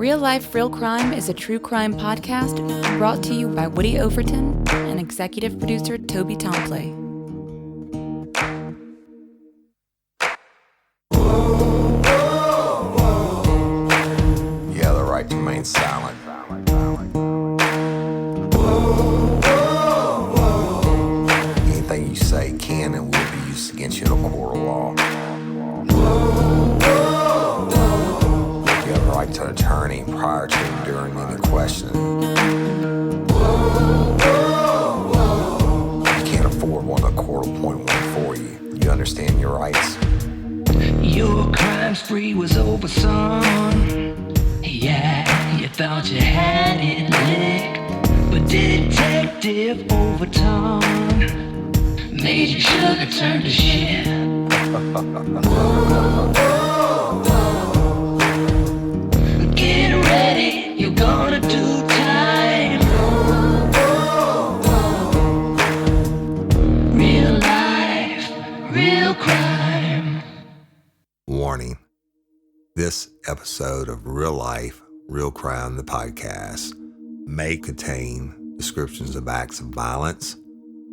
Real Life, Real Crime is a true crime podcast brought to you by Woody Overton and executive producer Toby Tomplay. You have the right to remain silent. Anything you say can and will be used against you in a court of law. You have the right to an attorney prior to and during any questioning. You can't afford one, the court will appoint one for you. You understand your rights? Your crime spree was over, son. Yeah, you thought you had it licked, but Detective Overton made your sugar turn to shit. Get ready, you're gonna do time. Real life, real crime. Warning. This episode of Real Life, Real Crime, the podcast, may contain descriptions of acts of violence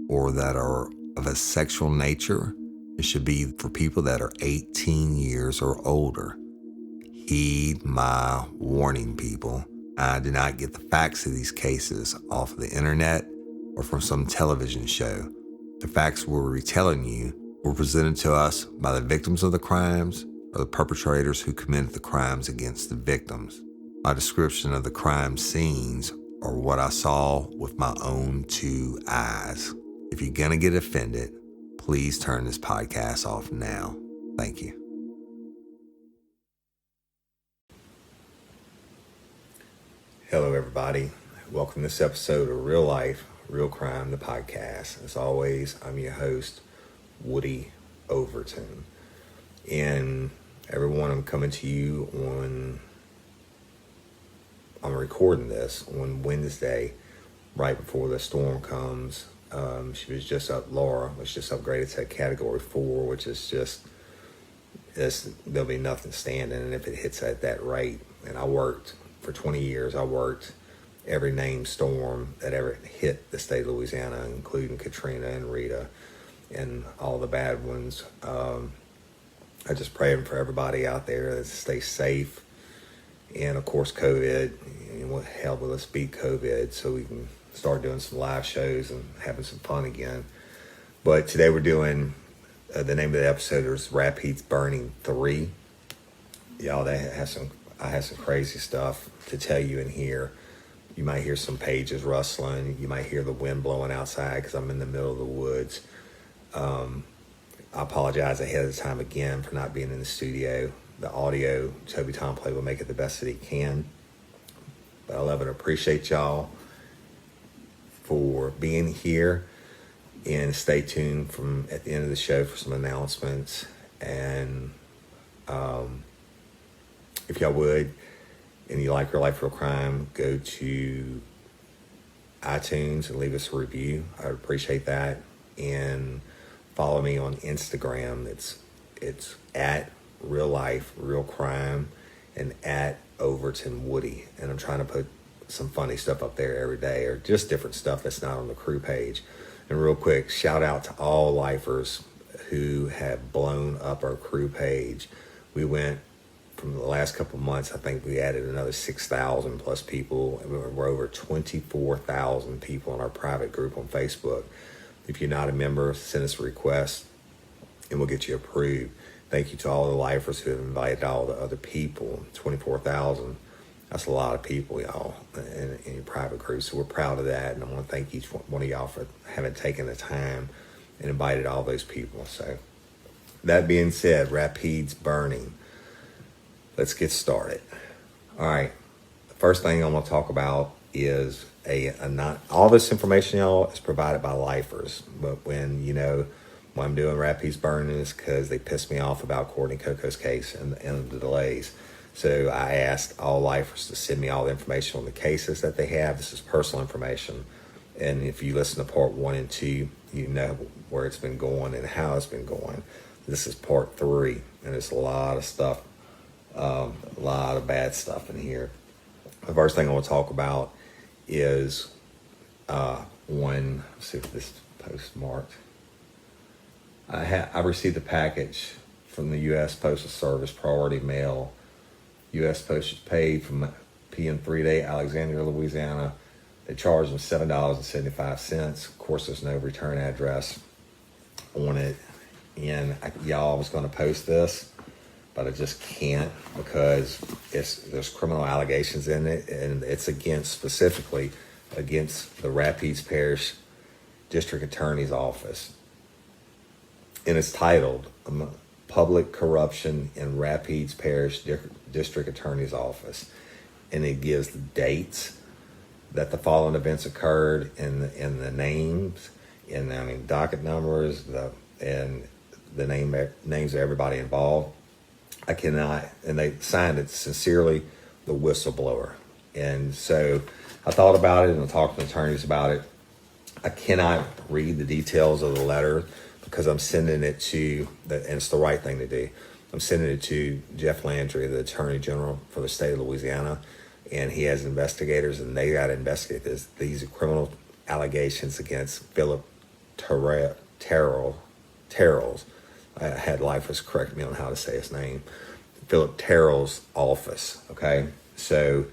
or that are of a sexual nature. It should be for people that are 18 years or older. Heed my warning, people. I did not get the facts of these cases off of the internet or from some television show. The facts we're retelling you were presented to us by the victims of the crimes or the perpetrators who committed the crimes against the victims. My description of the crime scenes are what I saw with my own two eyes. If you're gonna get offended, please turn this podcast off now. Thank you. Hello, everybody. Welcome to this episode of Real Life, Real Crime, the podcast. As always, I'm your host, Woody Overton. And everyone, I'm coming to you I'm recording this on Wednesday, right before the storm comes. Laura was just upgraded to category 4, which is there'll be nothing standing. And if it hits at that rate, and I worked for 20 years, I worked every named storm that ever hit the state of Louisiana, including Katrina and Rita and all the bad ones. I just pray for everybody out there to stay safe. And of course, COVID, what hell will us beat COVID so we can start doing some live shows and having some fun again. But today we're doing, the name of the episode is Rapids Burning 3. Y'all, I have some crazy stuff to tell you in here. You might hear some pages rustling. You might hear the wind blowing outside because I'm in the middle of the woods. I apologize ahead of time again for not being in the studio. The audio, Toby Tomplay will make it the best that he can. But I love and appreciate y'all for being here. And stay tuned from at the end of the show for some announcements. And if y'all would, and you like Real Life, Real Crime, go to iTunes and leave us a review. I would appreciate that. And follow me on Instagram. It's at Real Life, Real Crime, and at Overton Woody. And I'm trying to put some funny stuff up there every day, or just different stuff that's not on the crew page. And real quick, shout out to all lifers who have blown up our crew page. We went from the last couple of months, I think we added another 6,000 plus people. And we're over 24,000 people in our private group on Facebook. If you're not a member, send us a request and we'll get you approved. Thank you to all the lifers who have invited all the other people. 24,000. That's a lot of people, y'all, in your private group. So we're proud of that. And I want to thank each one of y'all for having taken the time and invited all those people. So that being said, Rapids Burning. Let's get started. All right. The first thing I'm going to talk about is all this information, y'all, is provided by lifers. But when I'm doing Rapids Burning is because they pissed me off about Courtney Coco's case and the delays. So I asked all lifers to send me all the information on the cases that they have. This is personal information. And if you listen to part 1 and 2, you know where it's been going and how it's been going. This is part 3, and there's a lot of stuff, a lot of bad stuff in here. The first thing I want to talk about is let's see if this is postmarked. I received a package from the U.S. Postal Service, priority mail, U.S. postage paid from PM3 Alexandria, Louisiana. They charged them $7.75. Of course, there's no return address on it. And y'all was going to post this, but I just can't because there's criminal allegations in it, and it's specifically against the Rapides Parish District Attorney's Office. And it's titled Public Corruption in Rapides Parish District Attorney's Office. And it gives the dates that the following events occurred and the names and docket numbers and the names of everybody involved. I cannot, and they signed it sincerely, the Whistleblower. And so I thought about it and I talked to attorneys about it. I cannot read the details of the letter because I'm sending it to, and it's the right thing to do. I'm sending it to Jeff Landry, the Attorney General for the state of Louisiana, and he has investigators, and they got to investigate these criminal allegations against Philip Terrells. I had Lifers correct me on how to say his name. Philip Terrell's office. Okay, so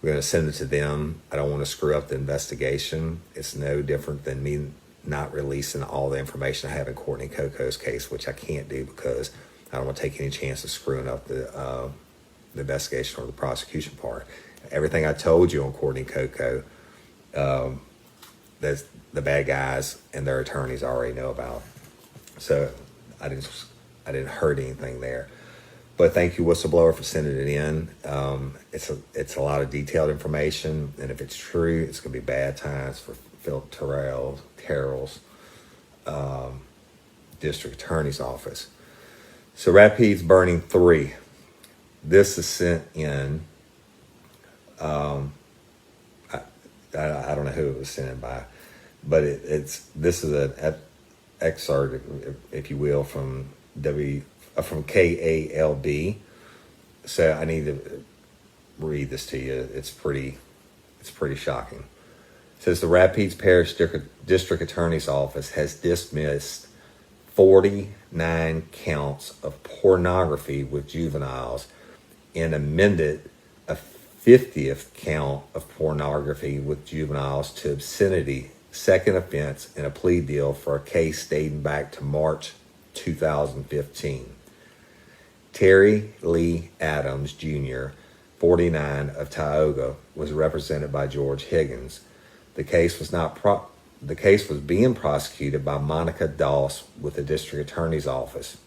we're going to send it to them. I don't want to screw up the investigation. It's no different than me not releasing all the information I have in Courtney Coco's case, which I can't do because I don't want to take any chance of screwing up the investigation or the prosecution part. Everything I told you on Courtney Coco, that's the bad guys and their attorneys already know about. So I didn't hurt anything there. But thank you, Whistleblower, for sending it in. It's a lot of detailed information, and if it's true, it's going to be bad times for Philip Terrell's District Attorney's Office. So Rapides Burning 3. This is sent in. I don't know who it was sent in by, but this is an excerpt, if you will, from KALB. So I need to read this to you. It's pretty shocking. It says the Rapides Parish District Attorney's Office has dismissed 49 counts of pornography with juveniles and amended a 50th count of pornography with juveniles to obscenity, second offense, in a plea deal for a case dating back to March 2015. Terry Lee Adams Jr., 49, of Tioga, was represented by George Higgins. The case was being prosecuted by Monica Doss with the District Attorney's Office.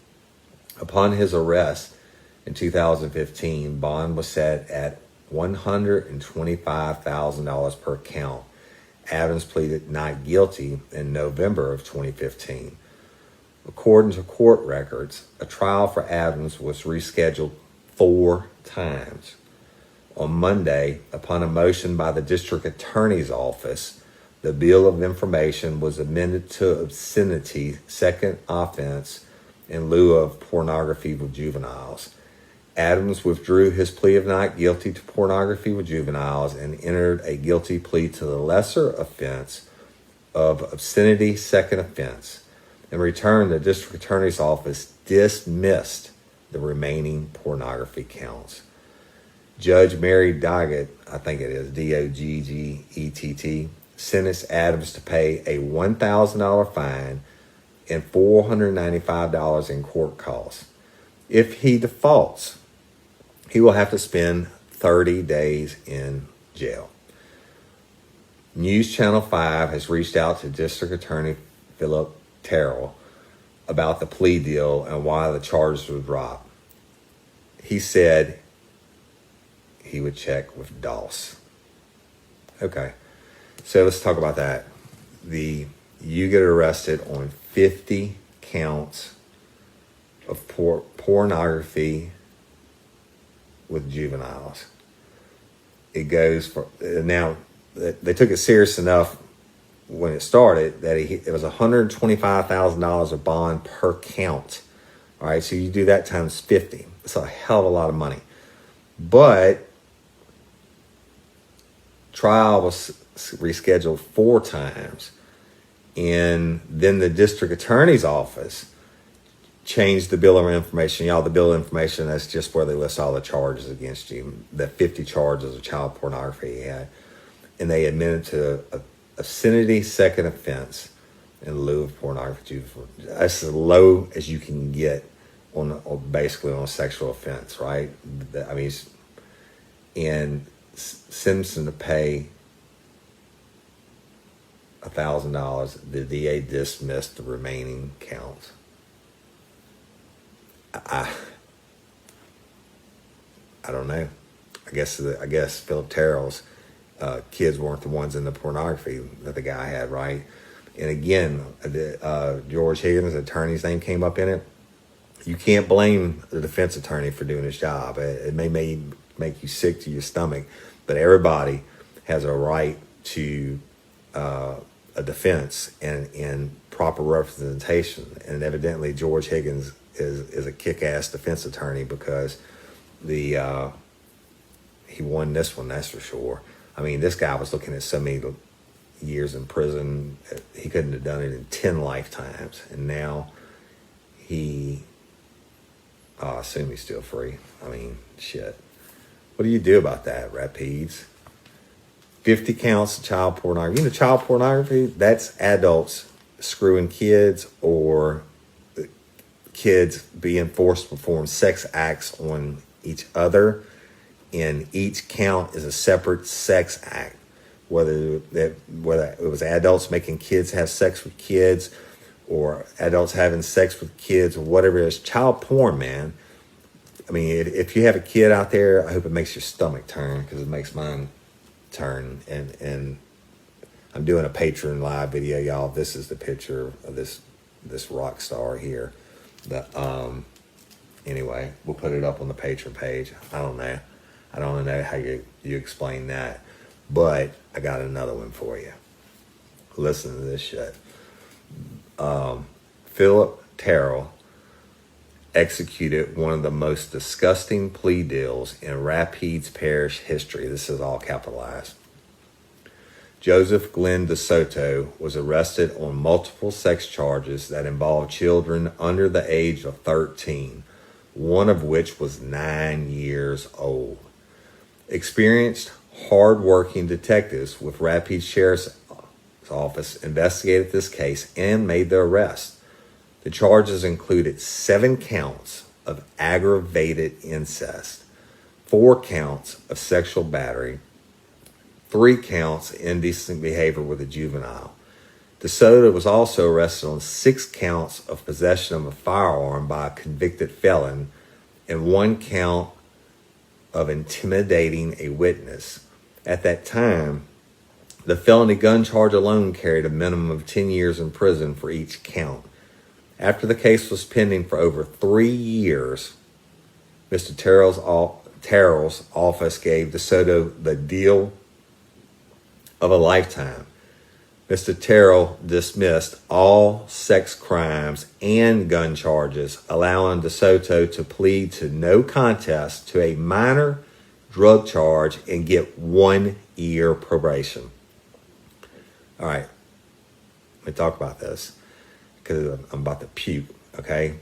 Upon his arrest in 2015, bond was set at $125,000 per count. Adams pleaded not guilty in November of 2015. According to court records, a trial for Adams was rescheduled 4 times. On Monday, upon a motion by the District Attorney's Office, the Bill of Information was amended to obscenity, second offense, in lieu of pornography with juveniles. Adams withdrew his plea of not guilty to pornography with juveniles and entered a guilty plea to the lesser offense of obscenity, second offense. In return, the District Attorney's Office dismissed the remaining pornography counts. Judge Mary Doggett, I think it is, Doggett, sentenced Adams to pay a $1,000 fine and $495 in court costs. If he defaults, he will have to spend 30 days in jail. News Channel 5 has reached out to District Attorney Philip Terrell about the plea deal and why the charges were dropped. He said he would check with Doss. Okay, so let's talk about that. You get arrested on 50 counts of pornography with juveniles. It goes for, now they took it serious enough when it started that it was $125,000 of bond per count. All right, so you do that times 50. It's a hell of a lot of money. But trial was rescheduled 4 times. And then the district attorney's office changed the bill of information. The bill of information, that's just where they list all the charges against you, the 50 charges of child pornography he had. And they admitted to a obscenity second offense in lieu of pornography. That's as low as you can get basically on a sexual offense, right? I mean, and sentenced to pay $1,000. The DA dismissed the remaining counts. I don't know. I guess Philip Terrell's kids weren't the ones in the pornography that the guy had, right? And again, George Higgins' attorney's name came up in it. You can't blame the defense attorney for doing his job. It may make you sick to your stomach, but everybody has a right to a defense and proper representation. And evidently, George Higgins is a kick-ass defense attorney because he won this one, that's for sure. I mean, this guy was looking at so many years in prison. He couldn't have done it in 10 lifetimes. And now I assume he's still free. I mean, shit. What do you do about that, Rapides? 50 counts of child pornography. You know, child pornography, that's adults screwing kids or kids being forced to perform sex acts on each other. And each count is a separate sex act. Whether it was adults making kids have sex with kids or adults having sex with kids or whatever it is. Child porn, man. I mean, if you have a kid out there, I hope it makes your stomach turn because it makes mine turn. And I'm doing a Patreon live video, y'all. This is the picture of this rock star here. Anyway, we'll put it up on the Patreon page. I don't know how you explain that. But I got another one for you. Listen to this shit. Philip Terrell executed one of the most disgusting plea deals in Rapides Parish history. This is all capitalized. Joseph Glenn DeSoto was arrested on multiple sex charges that involved children under the age of 13, one of which was 9 years old. Experienced, hard-working detectives with Rapides Sheriff's Office investigated this case and made the arrest. The charges included 7 counts of aggravated incest, 4 counts of sexual battery, 3 counts of indecent behavior with a juvenile. DeSoto was also arrested on 6 counts of possession of a firearm by a convicted felon and 1 count of intimidating a witness. At that time, the felony gun charge alone carried a minimum of 10 years in prison for each count. After the case was pending for over 3 years, Mr. Terrell's office gave DeSoto the deal of a lifetime. Mr. Terrell dismissed all sex crimes and gun charges, allowing DeSoto to plead to no contest to a minor drug charge and get 1 year probation. All right, let me talk about this because I'm about to puke. Okay,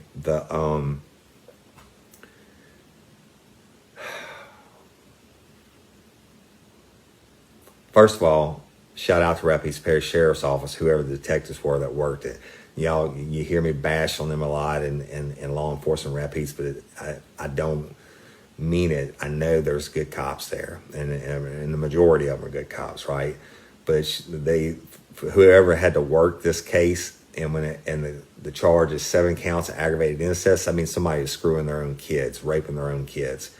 first of all, shout out to Rapides Parish Sheriff's Office, whoever the detectives were that worked it. Y'all, you hear me bash on them a lot in law enforcement Rapides, but I don't mean it. I know there's good cops there, and the majority of them are good cops, right? But whoever had to work this case, and the charge is 7 counts of aggravated incest. I mean, somebody is screwing their own kids, raping their own kids,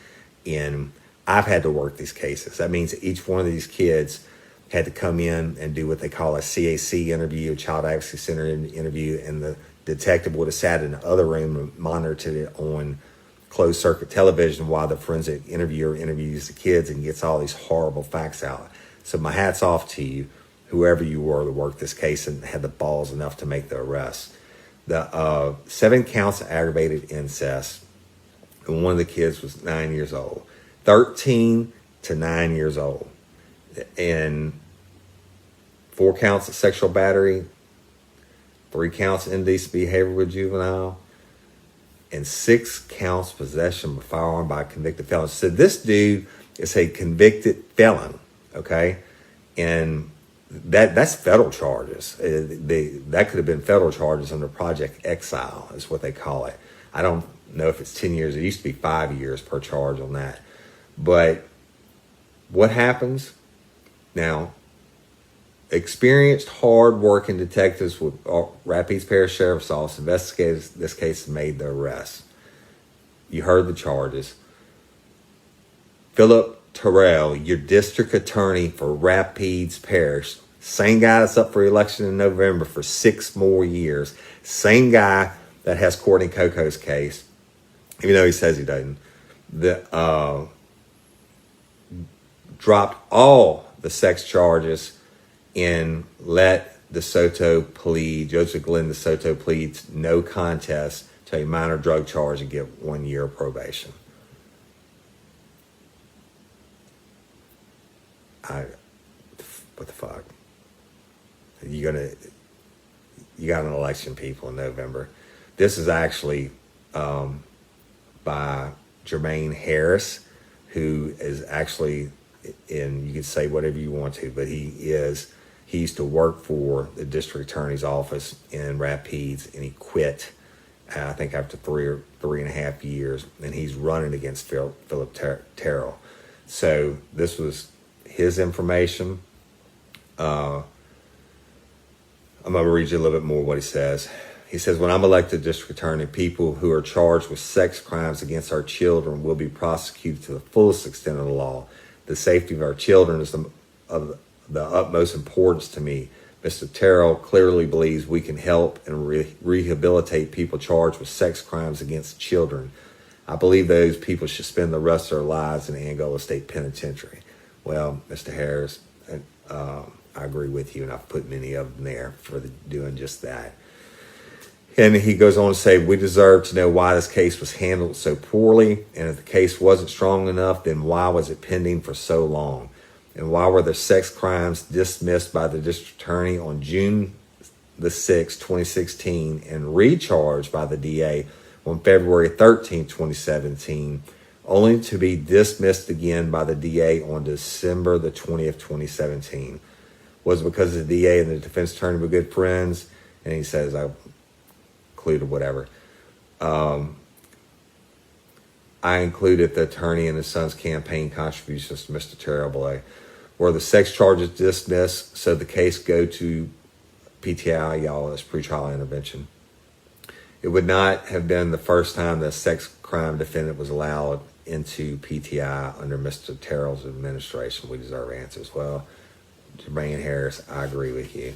and I've had to work these cases. That means each one of these kids had to come in and do what they call a CAC interview, a Child Advocacy Center interview, and the detective would have sat in the other room and monitored it on closed circuit television while the forensic interviewer interviews the kids and gets all these horrible facts out. So my hat's off to you, whoever you were to work this case and had the balls enough to make the arrest. The 7 counts of aggravated incest, and one of the kids was 9 years old. 13 to 9 years old. and 4 counts of sexual battery, 3 counts of indecent behavior with juvenile, and 6 counts possession of a firearm by a convicted felon. So this dude is a convicted felon, okay? And that's federal charges. That could have been federal charges under Project Exile is what they call it. I don't know if it's 10 years. It used to be 5 years per charge on that. But what happens now? Experienced, hard-working detectives with Rapides Parish Sheriff's Office investigated this case and made the arrest. You heard the charges. Philip Terrell, your district attorney for Rapides Parish, same guy that's up for election in November for 6 more years, same guy that has Courtney Coco's case, even though he says he doesn't, dropped all the sex charges and let Joseph Glenn DeSoto plead no contest to a minor drug charge and get 1 year of probation. What the fuck? You got an election, people, in November. This is actually by Jermaine Harris, who is actually you can say whatever you want to, but he used to work for the district attorney's office in Rapides, and he quit, I think, after 3.5 years, and he's running against Philip Terrell. So this was his information. I'm going to read you a little bit more what he says. He says, when I'm elected district attorney, people who are charged with sex crimes against our children will be prosecuted to the fullest extent of the law. The safety of our children is of the utmost importance to me. Mr. Terrell clearly believes we can help and rehabilitate people charged with sex crimes against children. I believe those people should spend the rest of their lives in Angola State Penitentiary. Well, Mr. Harris, I agree with you, and I've put many of them there for doing just that. And he goes on to say, we deserve to know why this case was handled so poorly, and if the case wasn't strong enough, then why was it pending for so long? And why were the sex crimes dismissed by the district attorney on June the 6th, 2016, and recharged by the DA on February 13, 2017, only to be dismissed again by the DA on December the 20th, 2017? Was it because the DA and the defense attorney were good friends? And he says, I included whatever. I included the attorney and his son's campaign contributions to Mr. Terrell. Were the sex charges dismissed so the case go to PTI, y'all, as pretrial intervention? It would not have been the first time that a sex crime defendant was allowed into PTI under Mr. Terrell's administration. We deserve answers. Well, Jermaine Harris, I agree with you.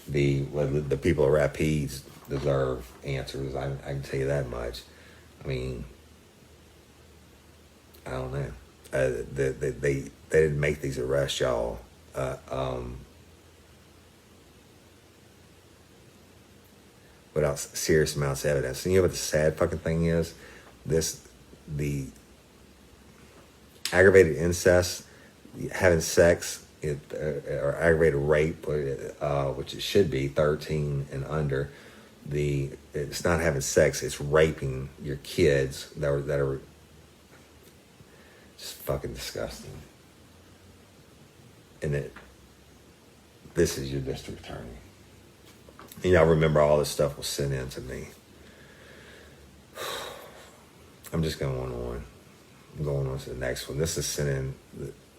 The people of Rapides deserve answers. I can tell you that much. I mean, I don't know. They didn't make these arrests, y'all. Without serious amounts of evidence. And you know what the sad fucking thing is? The aggravated incest, having sex, or aggravated rape, which it should be 13 and under. It's not having sex; it's raping your kids that are just fucking disgusting. And this is your district attorney. And y'all remember all this stuff was sent in to me. I'm just going on. I'm going on to the next one. This is sent in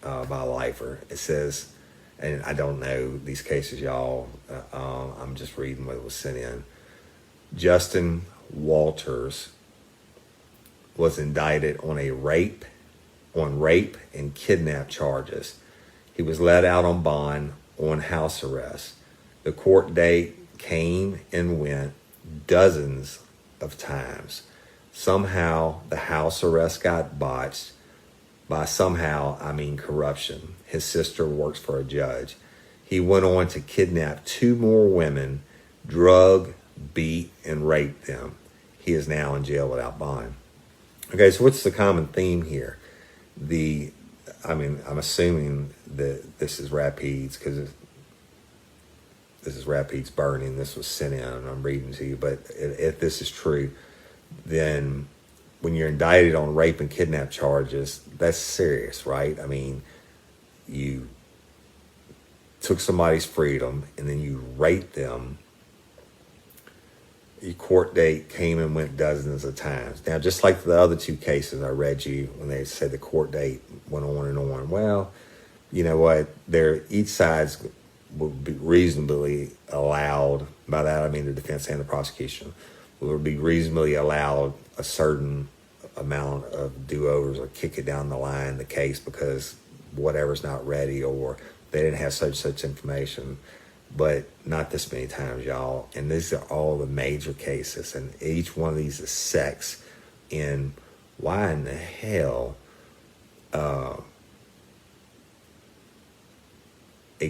by a lifer. It says, and I don't know these cases, y'all. I'm just reading what was sent in. Justin Walters was indicted on rape and kidnap charges. He was let out on bond on house arrest. The court date came and went dozens of times. Somehow the house arrest got botched. By somehow, I mean corruption. His sister works for a judge. He went on to kidnap 2 more women, drug, beat, and rape them. He is now in jail without bond. Okay, so what's the common theme here? I mean, I'm assuming that this is Rapides because this is Rapides burning. This was sent in, and I'm reading to you. But if this is true, then when you're indicted on rape and kidnap charges, that's serious, right? I mean, you took somebody's freedom and then you raped them. Your court date came and went dozens of times. Now, just like the other two cases I read you when they said the court date went on and on. Well, you know what? Each side's will be reasonably allowed. By that I mean the defense and the prosecution will be reasonably allowed a certain amount of do-overs or kick it down the line the case because whatever's not ready or they didn't have such information. But not this many times, y'all. And these are all the major cases, and each one of these is sex. And why in the hell a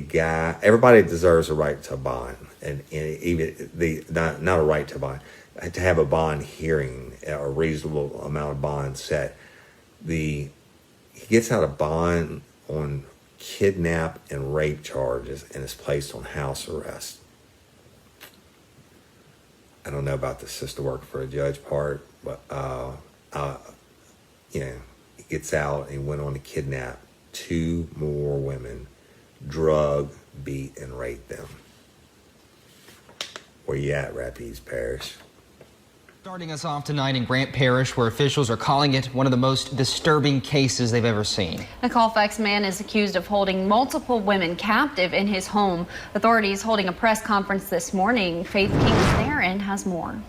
guy, everybody deserves a right to a bond, and even not a right to a bond, to have a bond hearing, a reasonable amount of bond set. He gets out of bond on kidnap and rape charges and is placed on house arrest. I don't know about the sister working for a judge part, but he gets out and went on to kidnap 2 more women, drug, beat, and rape them. Where you at, Rapides Parish? Starting us off tonight in Grant Parish, where officials are calling it one of the most disturbing cases they've ever seen. A Colfax man is accused of holding multiple women captive in his home. Authorities holding a press conference this morning. Faith King is there and has more.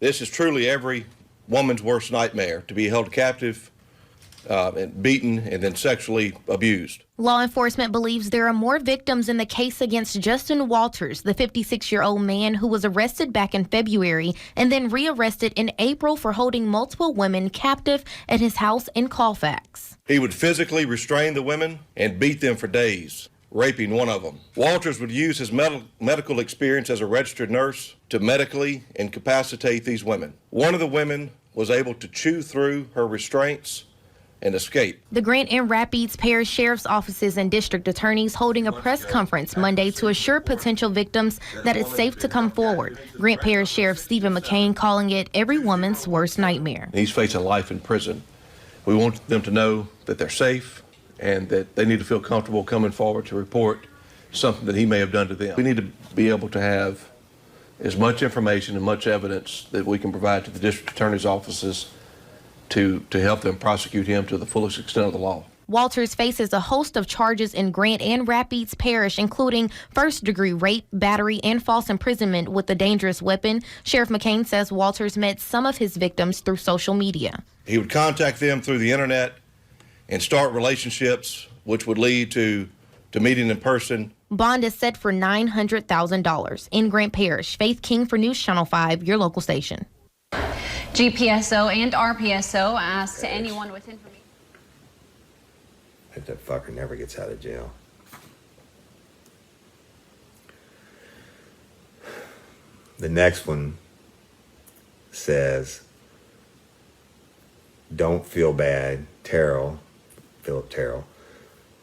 This is truly every woman's worst nightmare, to be held captive, and beaten, and then sexually abused. Law enforcement believes there are more victims in the case against Justin Walters, the 56-year-old man who was arrested back in February and then rearrested in April for holding multiple women captive at his house in Colfax. He would physically restrain the women and beat them for days, raping one of them. Walters would use his medical experience as a registered nurse to medically incapacitate these women. One of the women was able to chew through her restraints and escape. The Grant and Rapides Parish Sheriff's Offices and District Attorneys holding a press conference Monday to assure potential victims that it's safe to come forward. Grant Parish Sheriff Stephen McCain calling it every woman's worst nightmare. He's facing life in prison. We want them to know that they're safe and that they need to feel comfortable coming forward to report something that he may have done to them. We need to be able to have as much information and much evidence that we can provide to the district attorney's offices to help them prosecute him to the fullest extent of the law. Walters faces a host of charges in Grant and Rapides Parish, including first-degree rape, battery, and false imprisonment with a dangerous weapon. Sheriff McCain says Walters met some of his victims through social media. He would contact them through the internet and start relationships, which would lead to meeting in person. Bond is set for $900,000. In Grant Parish, Faith King for News Channel 5, your local station. GPSO and RPSO asked anyone with information. If that fucker never gets out of jail. The next one says, don't feel bad. Philip Terrell,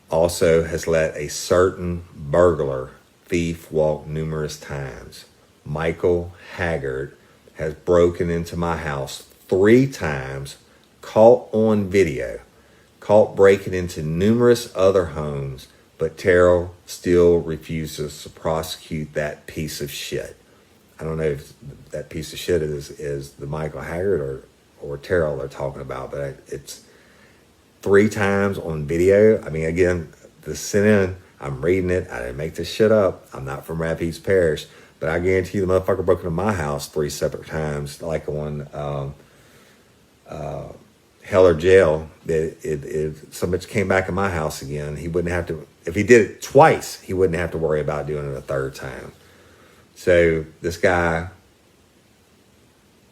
also has let a certain burglar thief walk numerous times. Michael Haggard has broken into my house 3 times, caught on video, caught breaking into numerous other homes, but Terrell still refuses to prosecute that piece of shit. I don't know if that piece of shit is the Michael Haggard or Terrell they're talking about, but it's 3 times on video. I mean, again, the sent in, I'm reading it. I didn't make this shit up. I'm not from Rapides Parish. But I guarantee you the motherfucker broke into my house 3 separate times, like on Hell or Jail. If so much came back in my house again, he wouldn't have to, if he did it twice, he wouldn't have to worry about doing it a 3rd time. So this guy,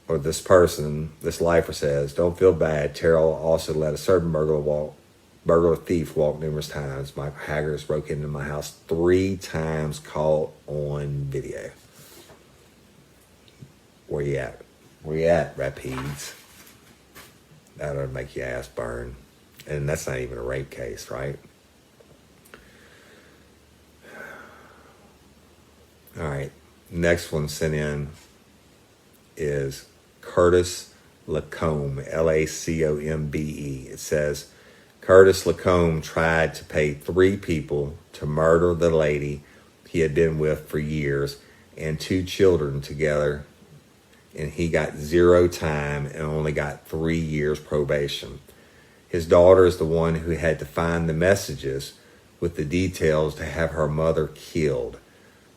or this person, this lifer says, don't feel bad. Terrell also let a certain burglar thief walk numerous times. Michael Haggard broke into my house 3 times, caught on video. Where you at? Where you at, Rapides? That'll make your ass burn. And that's not even a rape case, right? All right. Next one sent in is Curtis Lacombe, Lacombe. It says, Curtis Lacombe tried to pay 3 people to murder the lady he had been with for years and 2 children together, and he got 0 time and only got 3 years probation. His daughter is the one who had to find the messages with the details to have her mother killed.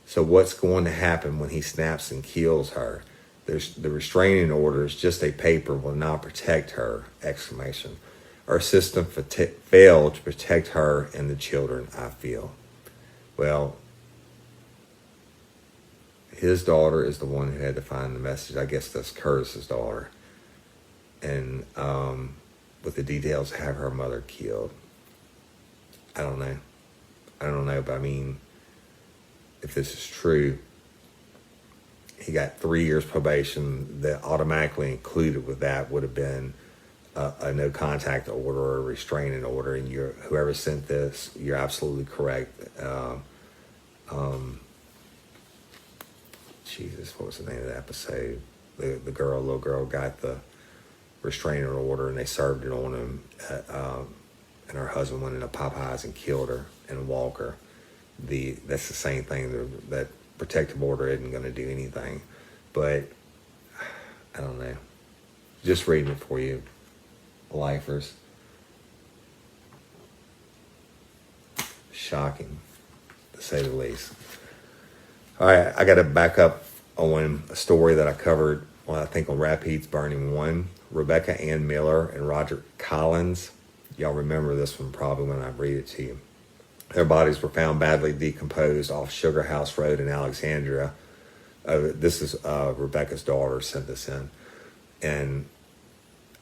So what's going to happen when he snaps and kills her? The restraining order is just a paper, will not protect her! Exclamation. Our system failed to protect her and the children, I feel. Well, his daughter is the one who had to find the message. I guess that's Curtis's daughter. And with the details to have her mother killed. I don't know, but I mean, if this is true, he got 3 years probation. That automatically included with that would have been a no contact order or a restraining order. And whoever sent this, you're absolutely correct. Jesus, what was the name of the episode? The little girl got the restraining order and they served it on him. And her husband went into Popeyes and killed her and Walker. That's the same thing. That protective order isn't going to do anything. But I don't know. Just reading it for you, lifers. Shocking, to say the least. All right, I got to back up on a story that I covered, I think on Rapides Burning 1. Rebecca Ann Miller and Roger Collins. Y'all remember this one probably when I read it to you. Their bodies were found badly decomposed off Sugar House Road in Alexandria. This is Rebecca's daughter sent this in. And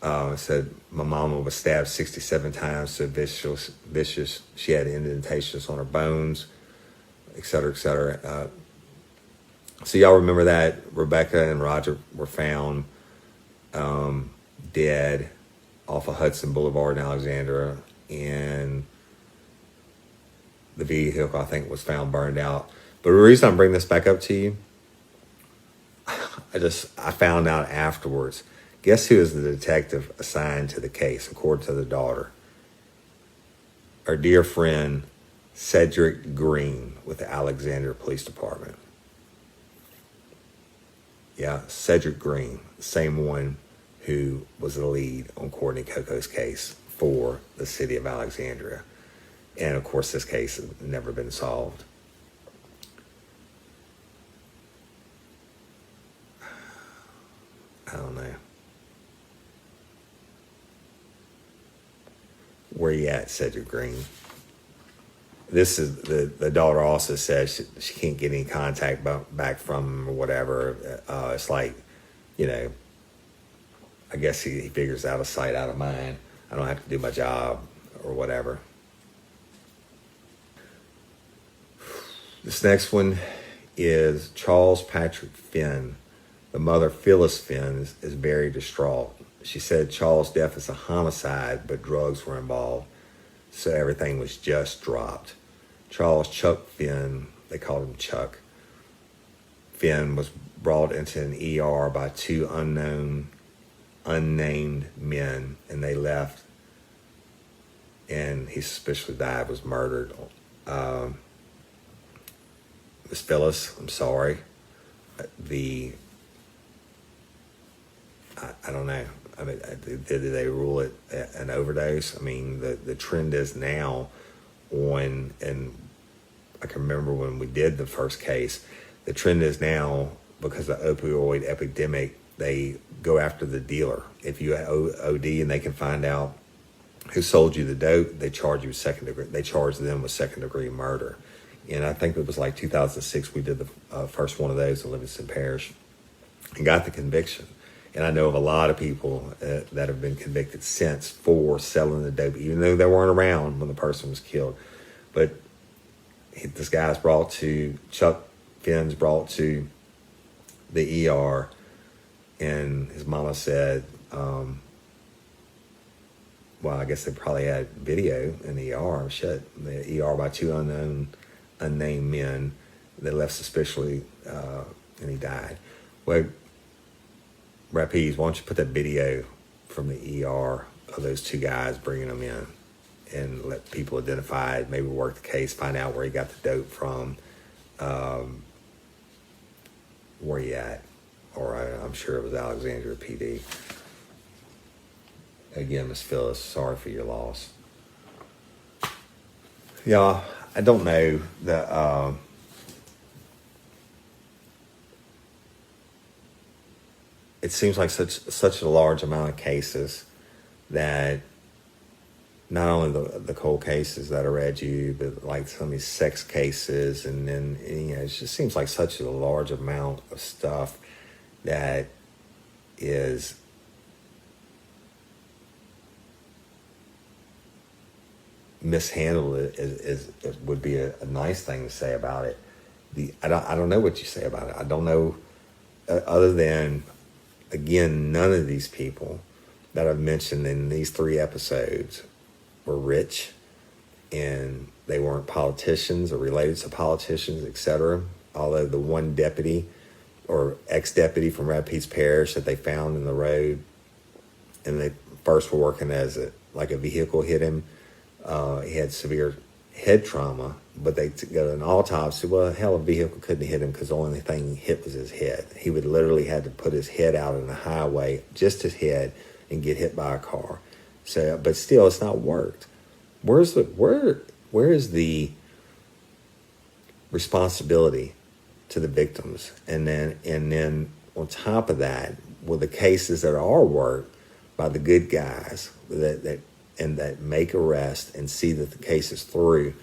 it said, my mama was stabbed 67 times, so vicious. She had indentations on her bones, et cetera, et cetera. So y'all remember that Rebecca and Roger were found dead off of Hudson Boulevard in Alexandria, and the vehicle, I think, was found burned out. But the reason I'm bringing this back up to you, I found out afterwards. Guess who is the detective assigned to the case, according to the daughter? Our dear friend, Cedric Green, with the Alexandria Police Department. Yeah, Cedric Green, the same one who was the lead on Courtney Coco's case for the city of Alexandria. And, of course, this case has never been solved. I don't know. Where you at, Cedric Green? This is the daughter also says she can't get any contact back from him or whatever. It's like, I guess he figures out of sight, out of mind. I don't have to do my job or whatever. This next one is Charles Patrick Finn. The mother, Phyllis Finn, is very distraught. She said Charles' death is a homicide, but drugs were involved, so everything was just dropped. Charles Chuck Finn, they called him Chuck, Finn was brought into an ER by 2 unnamed men, and they left, and he suspiciously died, was murdered. Miss Phyllis, I'm sorry. I don't know. I mean, did they rule it an overdose? I mean, the trend is now on, and I can remember when we did the first case, the trend is now, because of the opioid epidemic, they go after the dealer. If you OD and they can find out who sold you the dope, they charge you second degree. They charge them with second degree murder. And I think it was like 2006 we did the first one of those in Livingston Parish and got the conviction. And I know of a lot of people that have been convicted since for selling the dope, even though they weren't around when the person was killed. But this guy's brought to, Chuck Finn's brought to the ER, and his mama said well, I guess they probably had video in the ER. Shit, the ER by two unnamed men that left suspiciously, and he died. Well, Rapides, why don't you put that video from the ER of those two guys bringing them in and let people identify it, maybe work the case, find out where he got the dope from, where he at, or I'm sure it was Alexandria PD. Again, Miss Phyllis, sorry for your loss. Yeah, I don't know. It seems like such a large amount of cases that not only the cold cases that I read you, but like some of these sex cases, and then it just seems like such a large amount of stuff that is mishandled is would be a nice thing to say about it. I don't know what you say about it. I don't know, other than, again, none of these people that I've mentioned in these 3 episodes were rich, and they weren't politicians or related to politicians, etc. Although the one deputy or ex-deputy from Rapides Parish that they found in the road, and they first were working as a vehicle hit him. He had severe head trauma, but they got an autopsy. Well, hell, a vehicle couldn't hit him because the only thing he hit was his head. He would literally had to put his head out on the highway, just his head, and get hit by a car. So, but still, it's not worked. Where is the responsibility to the victims? And then on top of that, with the cases that are worked by the good guys that make arrests and see that the case is through,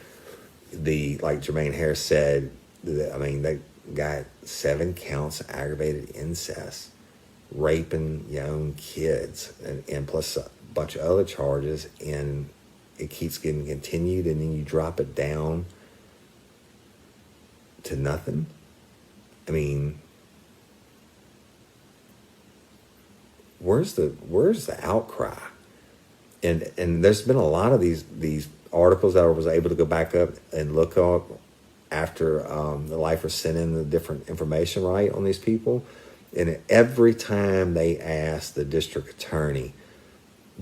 like Jermaine Harris said, they got 7 counts of aggravated incest, raping young kids, and plus a bunch of other charges, and it keeps getting continued, and then you drop it down to nothing. I mean, where's the outcry? And there's been a lot of these articles that I was able to go back up and look up after the lifers sent in the different information, right, on these people. And every time they asked the district attorney,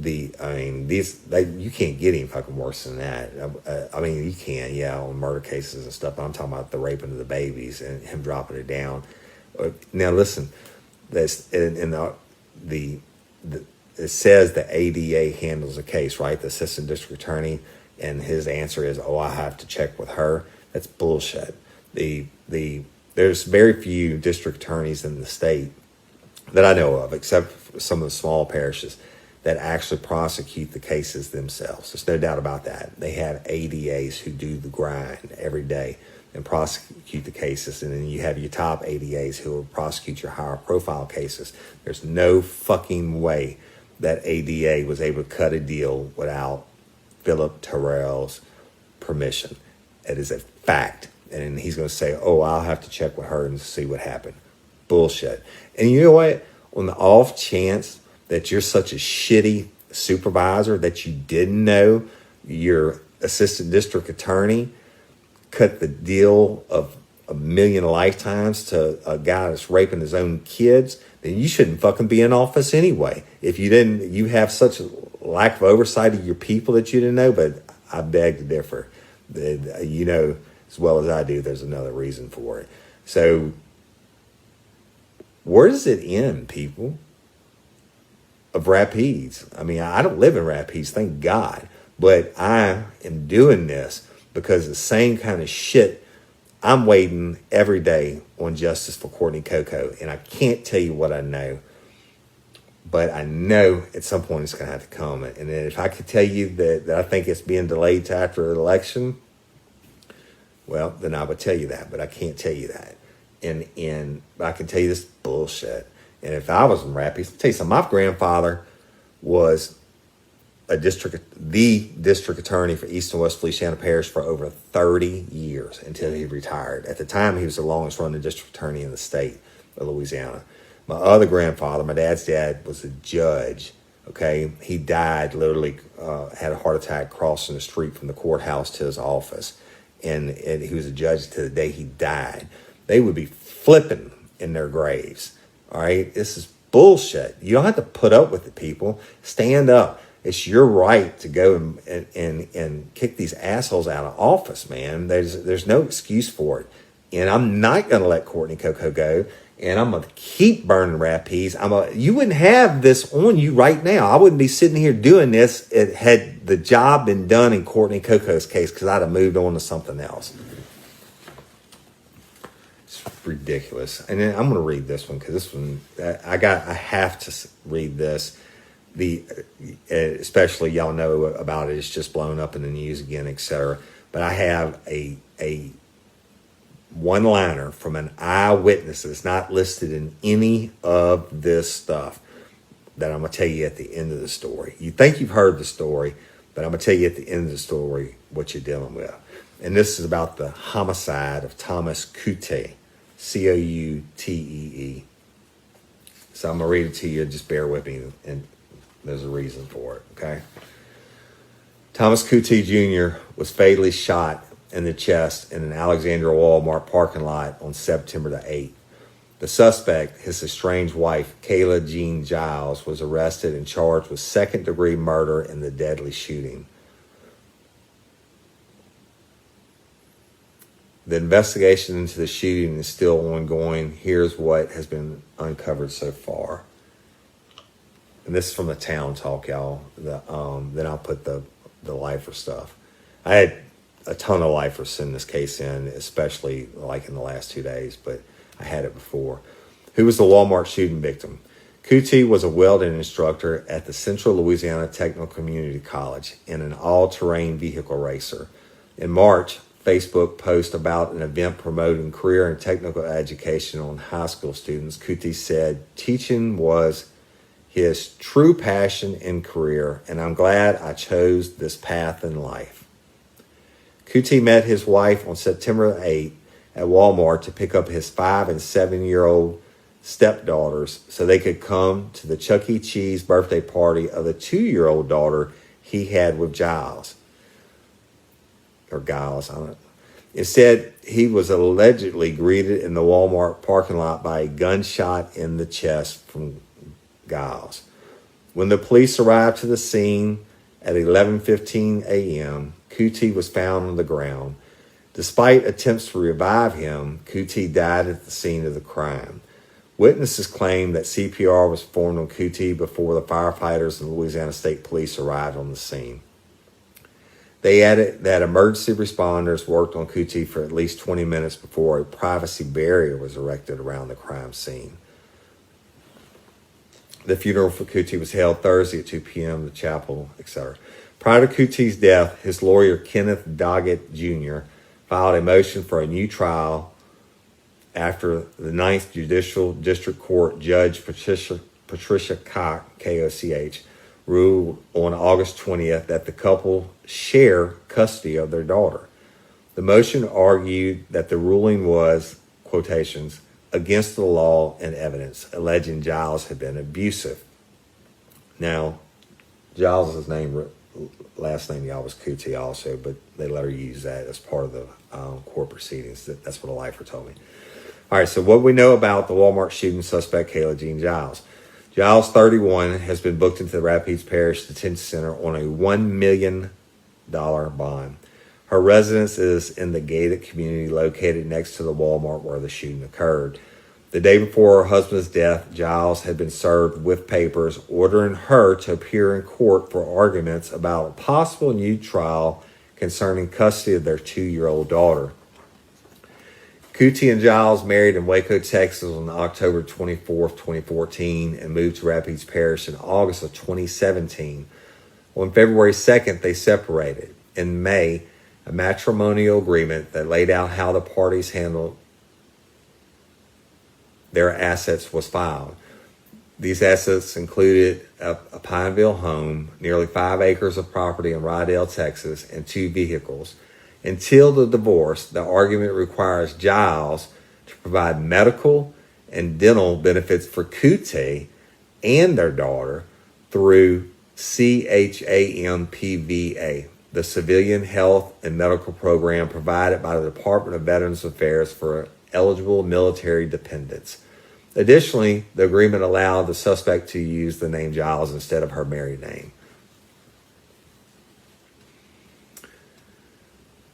you can't get any fucking worse than that. You can, yeah, on murder cases and stuff, but I'm talking about the raping of the babies and him dropping it down. Now listen, that's it says the ADA handles the case, right? The assistant district attorney, and his answer is, "Oh, I have to check with her." That's bullshit. There's very few district attorneys in the state that I know of, except for some of the small parishes, that actually prosecute the cases themselves. There's no doubt about that. They have ADAs who do the grind every day and prosecute the cases, and then you have your top ADAs who will prosecute your higher profile cases. There's no fucking way that ADA was able to cut a deal without Philip Terrell's permission. It is a fact. And he's going to say, "Oh, I'll have to check with her and see what happened." Bullshit. And you know what? On the off chance that you're such a shitty supervisor that you didn't know your assistant district attorney cut the deal of $1 million lifetimes to a guy that's raping his own kids, then you shouldn't fucking be in office anyway. If you have such a lack of oversight of your people that you didn't know, but I beg to differ. You know as well as I do, there's another reason for it. So where does it end, people? Of Rapides. I mean, I don't live in Rapides, thank God, but I am doing this because the same kind of shit. I'm waiting every day on justice for Courtney Coco, and I can't tell you what I know, but I know at some point it's going to have to come. And then if I could tell you that I think it's being delayed to after the election, well, then I would tell you that, but I can't tell you that. But I can tell you this bullshit. And if I was in Rapides, I'll tell you something, my grandfather was the district attorney for East and West Feliciana Parish for over 30 years until he retired. At the time, he was the longest running district attorney in the state of Louisiana. My other grandfather, my dad's dad, was a judge Okay, he died literally, had a heart attack crossing the street from the courthouse to his office. And he was a judge to the day he died. They would be flipping in their graves. All right, this is bullshit. You don't have to put up with it, people. Stand up. It's your right to go and kick these assholes out of office, man. There's no excuse for it. And I'm not going to let Courtney Coco go. And I'm going to keep burning rapids. You wouldn't have this on you right now. I wouldn't be sitting here doing this had the job been done in Courtney Coco's case, because I'd have moved on to something else. It's ridiculous. And then I'm going to read this one, because this one, I have to read this. Especially y'all know about it. It's just blown up in the news again, etc. But I have a one-liner from an eyewitness that's not listed in any of this stuff that I'm going to tell you at the end of the story. You think you've heard the story, but I'm going to tell you at the end of the story what you're dealing with. And this is about the homicide of Thomas Coutee, Coutee. So I'm going to read it to you. Just bear with me, and there's a reason for it, okay? Thomas Coutee Jr. was fatally shot in the chest in an Alexandria Walmart parking lot on September the 8th. The suspect, his estranged wife, Kayla Giles, was arrested and charged with second-degree murder in the deadly shooting. The investigation into the shooting is still ongoing. Here's what has been uncovered so far. And this is from the Town Talk, y'all. Then I'll put the lifer stuff. I had a ton of lifers send this case in, especially like in the last 2 days, but I had it before. Who was the Walmart shooting victim? Coutee was a welding instructor at the Central Louisiana Technical Community College and an all-terrain vehicle racer. In March, Facebook post about an event promoting career and technical education on high school students. Coutee said teaching was his true passion and career, and I'm glad I chose this path in life. Coutee met his wife on September 8th at Walmart to pick up his 5 and 7-year-old stepdaughters so they could come to the Chuck E. Cheese birthday party of the 2-year-old daughter he had with Giles. Or Giles, I don't know. Instead, he was allegedly greeted in the Walmart parking lot by a gunshot in the chest from Giles. When the police arrived to the scene at 11:15 a.m., Coutee was found on the ground. Despite attempts to revive him, Coutee died at the scene of the crime. Witnesses claim that CPR was performed on Coutee before the firefighters and Louisiana State Police arrived on the scene. They added that emergency responders worked on Coutee for at least 20 minutes before a privacy barrier was erected around the crime scene. The funeral for Coutee was held Thursday at 2 p.m. the chapel, etc. Prior to Coutee's death, his lawyer, Kenneth Doggett Jr., filed a motion for a new trial after the 9th Judicial District Court Judge Patricia Koch, K-O-C-H, ruled on August 20th that the couple share custody of their daughter. The motion argued that the ruling was, quotations, against the law and evidence, alleging Giles had been abusive. Now, Giles' last name, y'all, was Coutee also, but they let her use that as part of the court proceedings. That's what a lifer told me. All right, so what we know about the Walmart shooting suspect, Kayla Giles. Giles, 31, has been booked into the Rapides Parish Detention Center on a $1 million bond. Her residence is in the gated community located next to the Walmart where the shooting occurred. The day before her husband's death, Giles had been served with papers ordering her to appear in court for arguments about a possible new trial concerning custody of their 2-year-old daughter. Coutee and Giles married in Waco, Texas on October 24th, 2014 and moved to Rapides Parish in August of 2017. On February 2nd, they separated. In May, a matrimonial agreement that laid out how the parties handled their assets was filed. These assets included a Pineville home, nearly 5 acres of property in Rydell, Texas, and 2 vehicles. Until the divorce, the argument requires Giles to provide medical and dental benefits for Coutee and their daughter, through CHAMPVA, the Civilian Health and Medical Program provided by the Department of Veterans Affairs for eligible military dependents. Additionally, the agreement allowed the suspect to use the name Giles instead of her married name.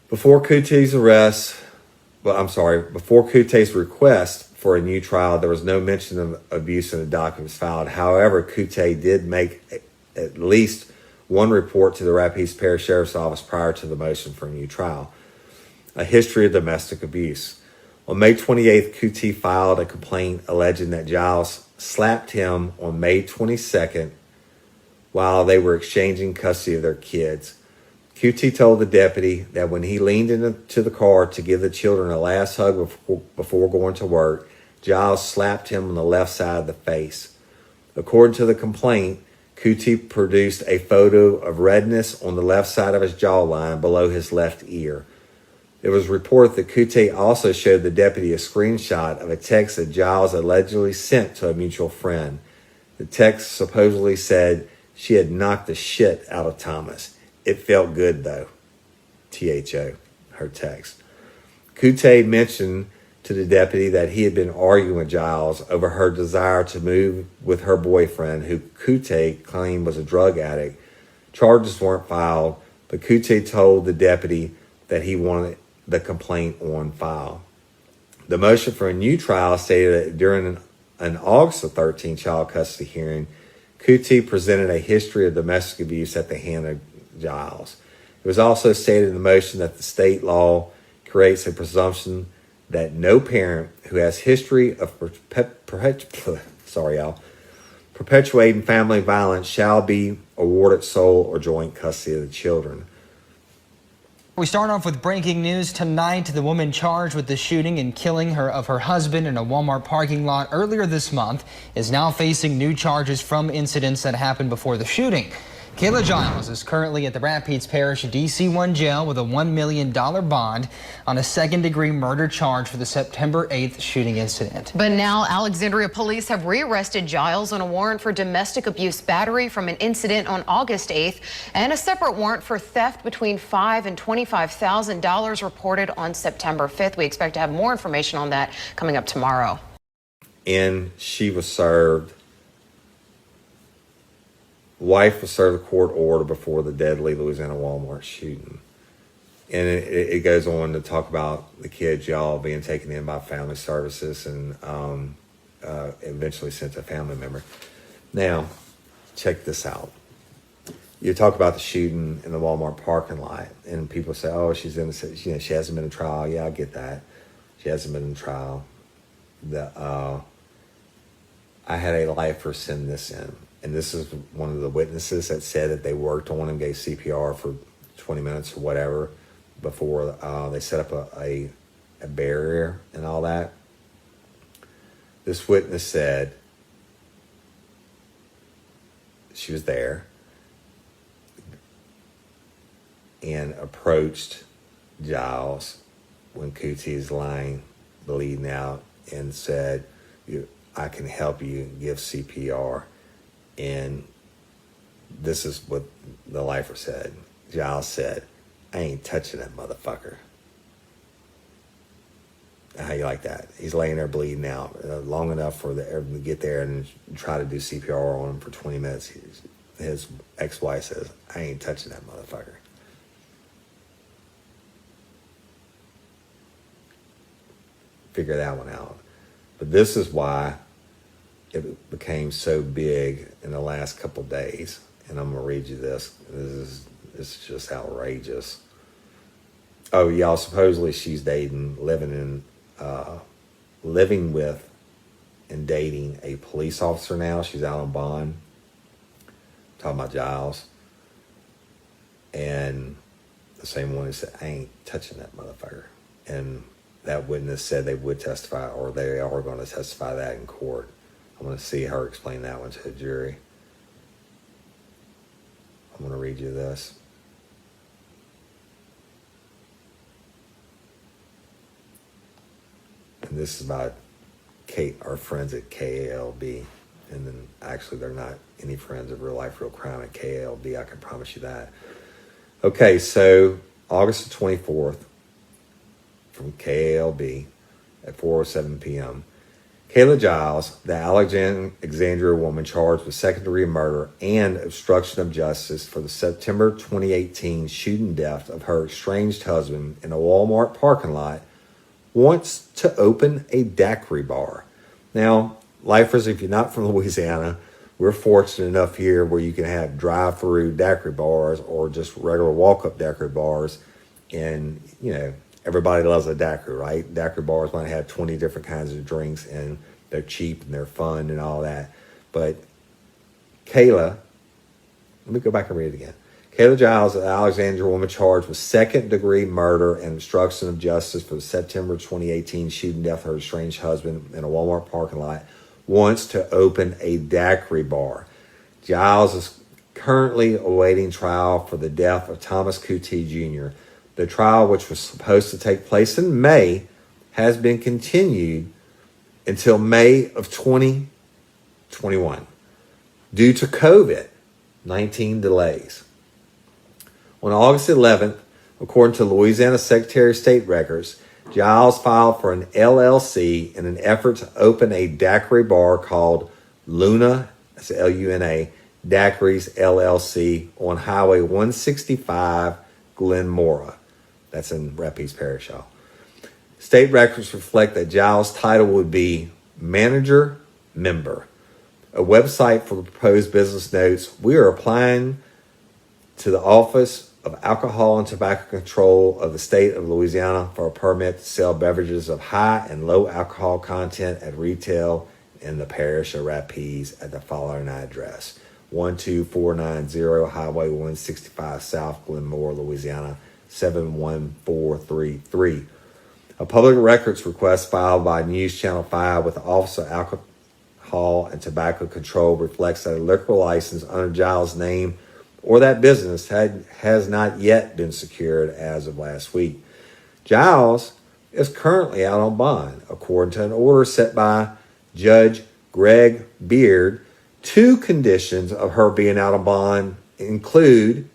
Before Coutee's request for a new trial, there was no mention of abuse in the documents filed. However, Coutee did make at least one report to the Rapides Parish Sheriff's Office prior to the motion for a new trial. A history of domestic abuse. On May 28th, Coutee filed a complaint alleging that Giles slapped him on May 22nd while they were exchanging custody of their kids. Coutee told the deputy that when he leaned into the car to give the children a last hug before going to work, Giles slapped him on the left side of the face. According to the complaint, Coutee produced a photo of redness on the left side of his jawline below his left ear. It was reported that Coutee also showed the deputy a screenshot of a text that Giles allegedly sent to a mutual friend. The text supposedly said she had knocked the shit out of Thomas. It felt good, though. THO, her text. Coutee mentioned to the deputy that he had been arguing with Giles over her desire to move with her boyfriend, who Coutee claimed was a drug addict. Charges weren't filed, but Coutee told the deputy that he wanted the complaint on file. The motion for a new trial stated that during an August 13 child custody hearing, Coutee presented a history of domestic abuse at the hand of Giles. It was also stated in the motion that the state law creates a presumption that no parent who has history of perpetuating family violence shall be awarded sole or joint custody of the children. We start off with breaking news tonight. The woman charged with the shooting and killing of her husband in a Walmart parking lot earlier this month is now facing new charges from incidents that happened before the shooting. Kayla Giles is currently at the Rapides Parish DC-1 jail with a $1 million bond on a second-degree murder charge for the September 8th shooting incident. But now Alexandria police have rearrested Giles on a warrant for domestic abuse battery from an incident on August 8th and a separate warrant for theft between $5,000 and $25,000 reported on September 5th. We expect to have more information on that coming up tomorrow. And she was served. Wife was served a court order before the deadly Louisiana Walmart shooting. And it goes on to talk about the kids, y'all, being taken in by family services and eventually sent to a family member. Now, check this out. You talk about the shooting in the Walmart parking lot, and people say, oh, she's innocent. She hasn't been in trial. Yeah, I get that. She hasn't been in trial. I had a lifer send this in. And this is one of the witnesses that said that they worked on him, gave CPR for 20 minutes or whatever before they set up a barrier and all that. This witness said she was there and approached Giles when Coutee is lying, bleeding out, and said, I can help you, give CPR. And this is what the lifer said. Giles said, I ain't touching that motherfucker. How you like that? He's laying there bleeding out long enough for everyone to get there and try to do CPR on him for 20 minutes. His ex-wife says, I ain't touching that motherfucker. Figure that one out. But this is why it became so big in the last couple of days. And I'm going to read you this. This is just outrageous. Oh, y'all, supposedly she's dating, living with and dating a police officer now. She's out on bond. I'm talking about Giles. And the same one who said, I ain't touching that motherfucker. And that witness said they would testify, or they are going to testify that in court. I'm going to see her explain that one to the jury. I'm going to read you this. And this is about Kate, our friends at KALB. And then actually they're not any friends of Real Life, Real Crime at KLB. I can promise you that. Okay, so August the 24th from KLB at 4:07 p.m. Kayla Giles, the Alexandria woman charged with second-degree murder and obstruction of justice for the September 2018 shooting death of her estranged husband in a Walmart parking lot, wants to open a daiquiri bar. Now, lifers, if you're not from Louisiana, we're fortunate enough here where you can have drive-through daiquiri bars or just regular walk-up daiquiri bars. And, you know, everybody loves a daiquiri, right? Daiquiri bars might have 20 different kinds of drinks, and they're cheap and they're fun and all that. But Kayla, let me go back and read it again. Kayla Giles, an Alexandria woman charged with second-degree murder and obstruction of justice for the September 2018 shooting death of her estranged husband in a Walmart parking lot, wants to open a daiquiri bar. Giles is currently awaiting trial for the death of Thomas Coutee Jr. The trial, which was supposed to take place in May, has been continued until May of 2021 due to COVID-19 delays. On August 11th, according to Louisiana Secretary of State records, Giles filed for an LLC in an effort to open a daiquiri bar called Luna, that's L-U-N-A, Daiquiris LLC on Highway 165, Glenmora. That's in Rapides Parish, y'all. State records reflect that Giles' title would be Manager Member. A website for the proposed business notes, we are applying to the Office of Alcohol and Tobacco Control of the state of Louisiana for a permit to sell beverages of high and low alcohol content at retail in the parish of Rapides at the following address: 12490 Highway 165 South, Glenmore, Louisiana, 71433. A public records request filed by News Channel 5 with the Office of Alcohol and Tobacco Control reflects that a liquor license under Giles' name or that business has not yet been secured as of last week. Giles is currently out on bond, according to an order set by Judge Greg Beard. 2 conditions of her being out on bond include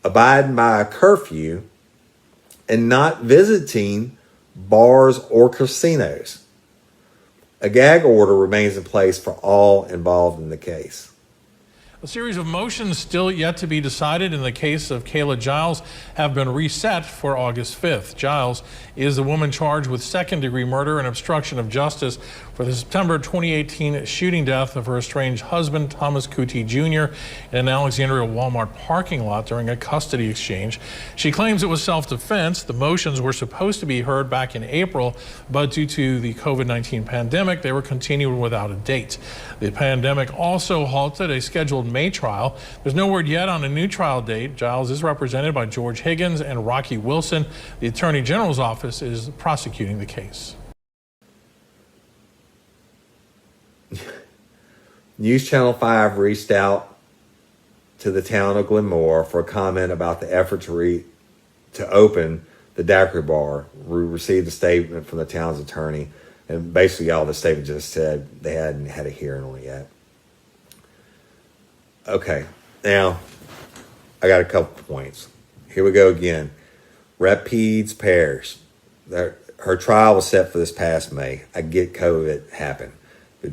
abiding by a curfew and not visiting bars or casinos. A gag order remains in place for all involved in the case. A series of motions still yet to be decided in the case of Kayla Giles have been reset for August 5th. Giles is the woman charged with second-degree murder and obstruction of justice for the September 2018 shooting death of her estranged husband, Thomas Coutee Jr., in an Alexandria Walmart parking lot during a custody exchange. She claims it was self-defense. The motions were supposed to be heard back in April, but due to the COVID-19 pandemic, they were continued without a date. The pandemic also halted a scheduled May trial. There's no word yet on a new trial date. Giles is represented by George Higgins and Rocky Wilson. The Attorney General's office is prosecuting the case. News Channel 5 reached out to the town of Glenmore for a comment about the effort to open the daiquiri bar. We received a statement from the town's attorney, and basically all the statement just said they hadn't had a hearing on it yet. Okay, now I got a couple points. Here we go again. Rapides Parish. Her trial was set for this past May. I get COVID happened.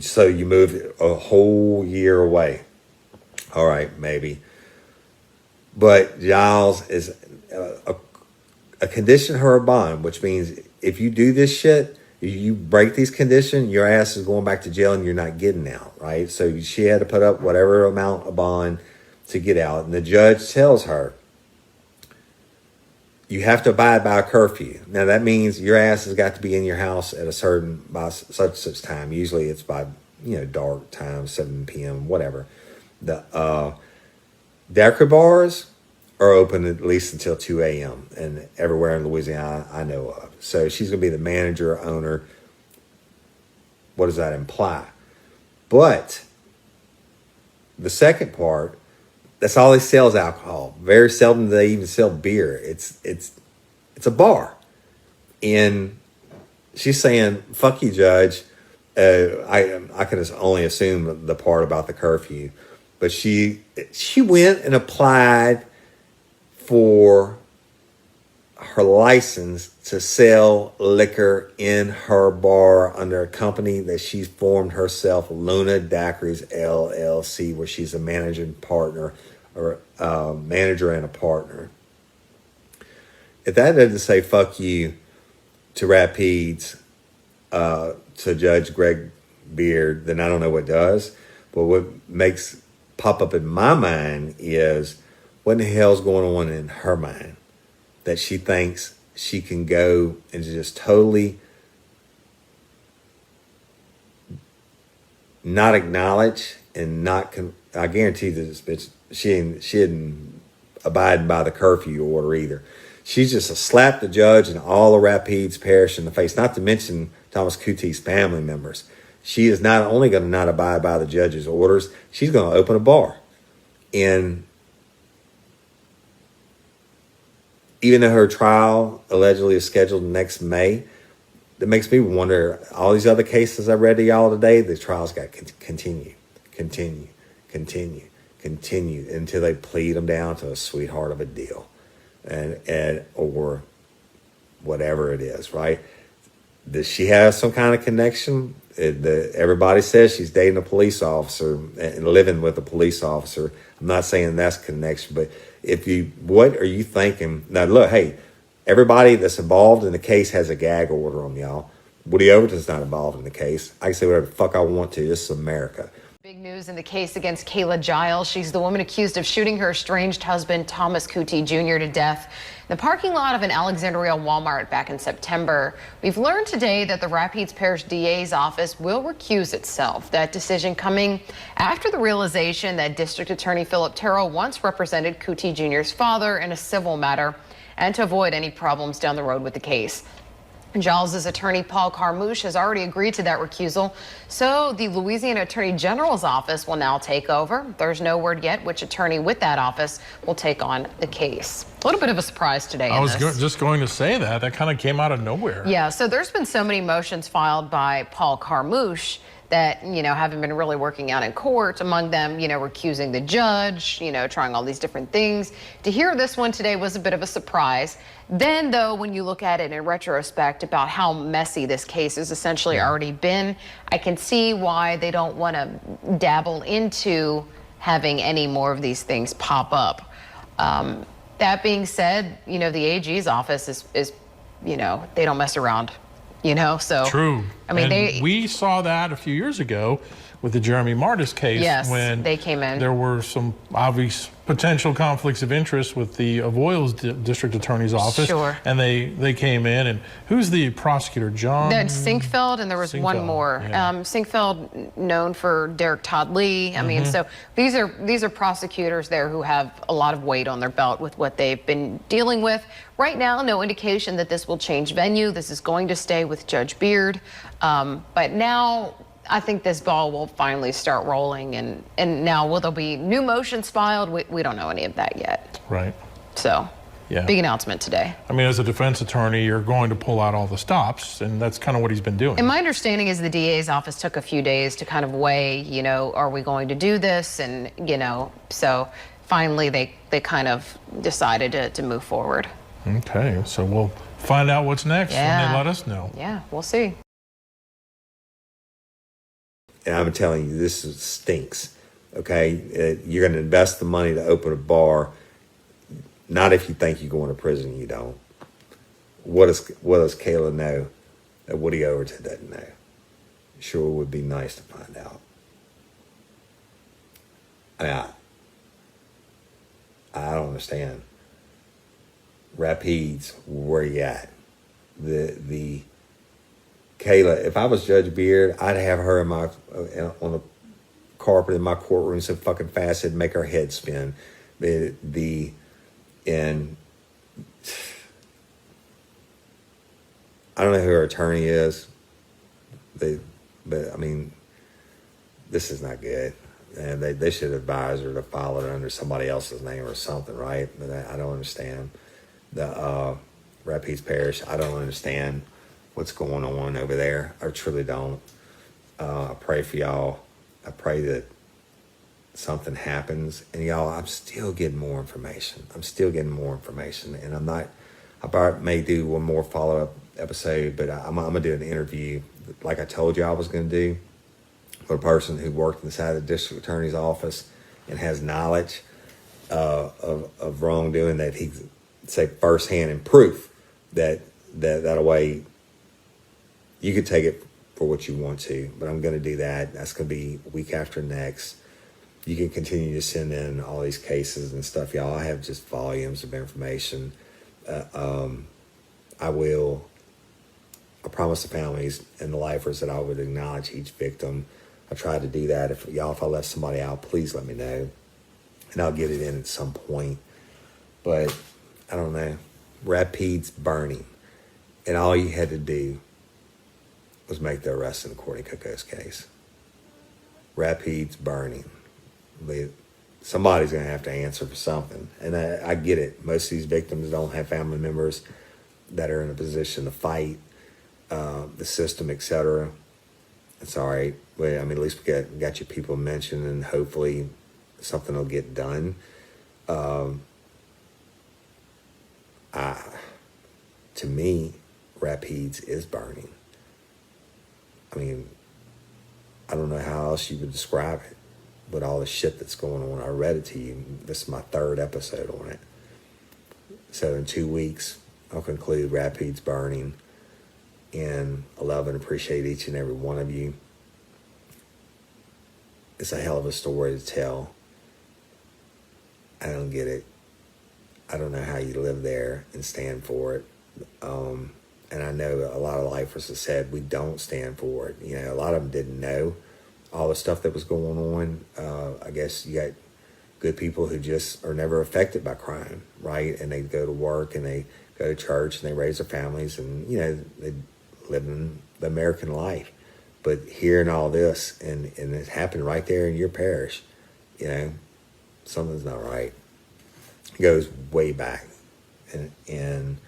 So you moved a whole year away. All right, maybe. But Giles is a condition her bond, which means if you do this shit, you break these conditions, your ass is going back to jail and you're not getting out, right? So she had to put up whatever amount of bond to get out. And the judge tells her, you have to abide by a curfew. Now that means your ass has got to be in your house at by such time. Usually it's by, dark time, 7 p.m., whatever. The daiquiri bars are open at least until 2 a.m. and everywhere in Louisiana I know of. So she's going to be the manager, owner. What does that imply? But the second part, that's all they sell is alcohol. Very seldom do they even sell beer. It's a bar. And she's saying, fuck you, judge. I can only assume the part about the curfew, but she went and applied for her license to sell liquor in her bar under a company that she's formed herself, Luna Daiquiris LLC, where she's a managing partner or manager and a partner. If that doesn't say fuck you to Rapides, to Judge Greg Beard, then I don't know what does. But what makes pop up in my mind is what in the hell's going on in her mind that she thinks she can go and just totally not acknowledge and not I guarantee this bitch, she didn't abide by the curfew order either. She's just slapped the judge and all the Rapides parish in the face, not to mention Thomas Coutee's family members. She is not only going to not abide by the judge's orders, she's going to open a bar. And even though her trial allegedly is scheduled next May, that makes me wonder, all these other cases I read to y'all today, the trials got continue until they plead them down to a sweetheart of a deal. And or whatever it is, right? Does she have some kind of connection? Everybody says she's dating a police officer and living with a police officer. I'm not saying that's connection, but what are you thinking? Now, look, hey, everybody that's involved in the case has a gag order on y'all. Woody Overton's not involved in the case. I can say whatever the fuck I want to. This is America. Big news in the case against Kayla Giles. She's the woman accused of shooting her estranged husband, Thomas Coutee Jr., to death in the parking lot of an Alexandria Walmart back in September. We've learned today that the Rapides Parish DA's office will recuse itself. That decision coming after the realization that District Attorney Philip Terrell once represented Coutee Jr.'s father in a civil matter and to avoid any problems down the road with the case. Giles' attorney, Paul Carmouche, has already agreed to that recusal, so the Louisiana Attorney General's office will now take over. There's no word yet which attorney with that office will take on the case. A little bit of a surprise today. I was just going to say that kind of came out of nowhere. Yeah, so there's been so many motions filed by Paul Carmouche that, haven't been really working out in court. Among them, recusing the judge, trying all these different things. To hear this one today was a bit of a surprise. Then, though, when you look at it in retrospect about how messy this case has essentially already been, I can see why they don't want to dabble into having any more of these things pop up. That being said, the AG's office is they don't mess around. So true. I mean, we saw that a few years ago with the Jeremy Martis case. Yes, when they came in. There were some obvious potential conflicts of interest with the Avoyles District Attorney's office. Sure. And they came in, and who's the prosecutor? John? That's Sinkfeld, and there was one more. Yeah. Sinkfeld, known for Derek Todd Lee. I mean, so these are prosecutors there who have a lot of weight on their belt with what they've been dealing with. Right now, no indication that this will change venue. This is going to stay with Judge Beard. But now I think this ball will finally start rolling. And now will there be new motions filed? We don't know any of that yet. Right. So, yeah. Big announcement today. I mean, as a defense attorney, you're going to pull out all the stops, and that's kind of what he's been doing. And my understanding is the DA's office took a few days to kind of weigh, are we going to do this? And, so finally they kind of decided to move forward. Okay, so we'll find out what's next when they let us know. Yeah, we'll see. And I'm telling you, this stinks. Okay, you're going to invest the money to open a bar. Not if you think you're going to prison, you don't. What does Kayla know that Woody Overton doesn't know? Sure would be nice to find out. I don't understand. Rapides, where you at? The Kayla, if I was Judge Beard, I'd have her on the carpet in my courtroom so fucking fast it'd make her head spin. And I don't know who her attorney is, but I mean, this is not good. And they should advise her to file it under somebody else's name or something, right? But I don't understand. The Rapides Parish, I don't understand what's going on over there. I truly don't. I pray for y'all. I pray that something happens. And y'all, I'm still getting more information. And I may do one more follow-up episode, but I'm going to do an interview like I told you I was going to do with a person who worked inside the district attorney's office and has knowledge of wrongdoing, that he say firsthand and proof that way you could take it for what you want to. But I'm going to do that. That's going to be week after next. You can continue to send in all these cases and stuff, y'all. I have just volumes of information. I promise the families and the lifers that I would acknowledge each victim. I tried to do that. If I left somebody out, please let me know, and I'll get it in at some point. But I don't know. Rapides burning, and all you had to do was make the arrest in the Courtney Coco's case. Rapides burning. Somebody's going to have to answer for something, and I get it. Most of these victims don't have family members that are in a position to fight the system, etc. It's all right. But I mean, at least we got your people mentioned, and hopefully something will get done. To me, Rapides is burning. I mean, I don't know how else you would describe it with all the shit that's going on. I read it to you. This is my 3rd episode on it. So in 2 weeks, I'll conclude Rapides burning. And I love and appreciate each and every one of you. It's a hell of a story to tell. I don't get it. I don't know how you live there and stand for it. And I know a lot of lifers have said we don't stand for it. You know, a lot of them didn't know all the stuff that was going on. I guess you got good people who just are never affected by crime, right? And they go to work and they go to church and they raise their families, and, you know, they live in the American life. But hearing all this, and it happened right there in your parish, you know, something's not right. It goes way back. And